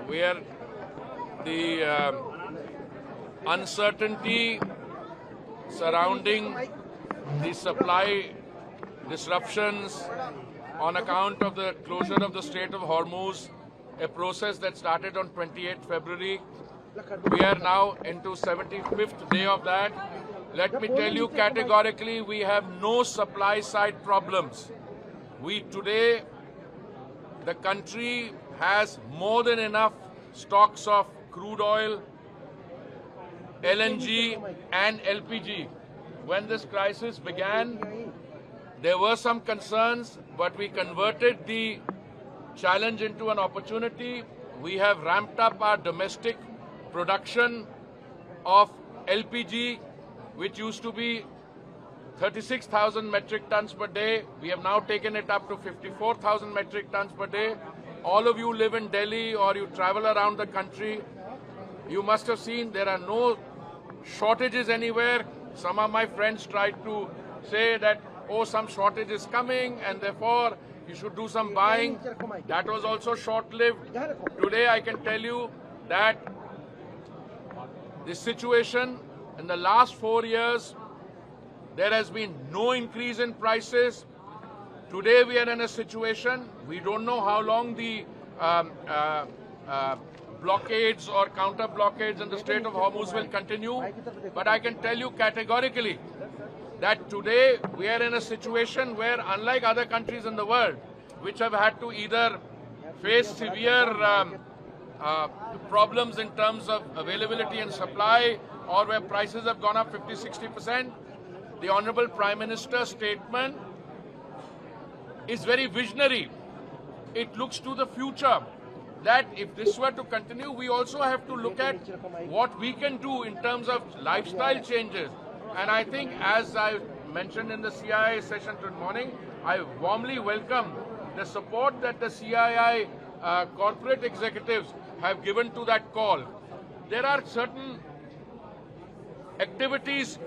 where the uncertainty surrounding the supply disruptions on account of the closure of the Strait of Hormuz, a process that started on 28th February. We are now into 75th day of that. Let me tell you categorically, we have no supply side problems. Today, the country has more than enough stocks of crude oil, LNG and LPG. When this crisis began, there were some concerns, but we converted the challenge into an opportunity. We have ramped up our domestic production of LPG, which used to be 36,000 metric tons per day. We have now taken it up to 54,000 metric tons per day. All of you live in Delhi or you travel around the country, you must have seen there are no shortages anywhere. Some of my friends tried to say that, oh, some shortage is coming and therefore you should do some buying. That was also short-lived. Today I can tell you that this situation in the last 4 years, there has been no increase in prices. Today we are in a situation, we don't know how long the blockades or counter blockades in the Strait of Hormuz will continue, but I can tell you categorically that today we are in a situation where, unlike other countries in the world, which have had to either face severe problems in terms of availability and supply, or where prices have gone up 50–60%, the Honorable Prime Minister's statement is very visionary. It looks to the future, that if this were to continue, we also have to look at what we can do in terms of lifestyle changes. And I think, as I mentioned in the CII session this morning, I warmly welcome the support that the CII corporate executives have given to that call. There are certain activities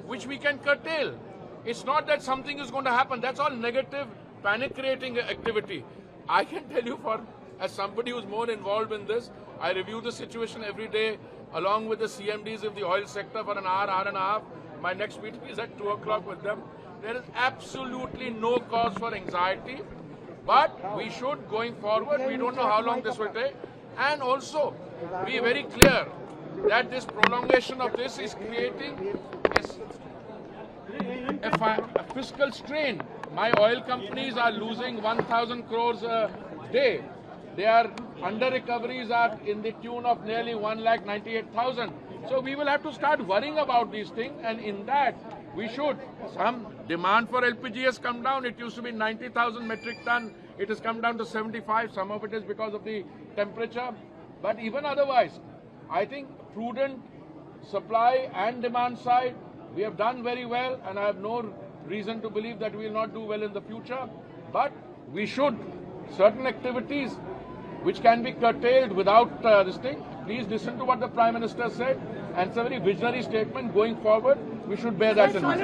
which we can curtail. It's not that something is going to happen. That's all negative, panic-creating activity. I can tell you, as somebody who's more involved in this, I review the situation every day along with the CMDs of the oil sector for an hour, hour and a half. My next meeting is at 2 o'clock with them. There is absolutely no cause for anxiety, but we should, going forward, we don't know how long this will take, and also be very clear that this prolongation of this is creating a fiscal strain. My oil companies are losing 1,000 crores a day. Their under-recoveries are in the tune of nearly 1,98,000. So we will have to start worrying about these things, and in that we should. Some demand for LPG has come down. It used to be 90,000 metric ton. It has come down to 75. Some of it is because of the temperature. But even otherwise, I think prudent supply and demand side, we have done very well, and I have no reason to believe that we will not do well in the future. But we should, certain activities which can be curtailed without this thing. Please listen to what the Prime Minister said, and it's a very visionary statement. Going forward, we should bear that in mind.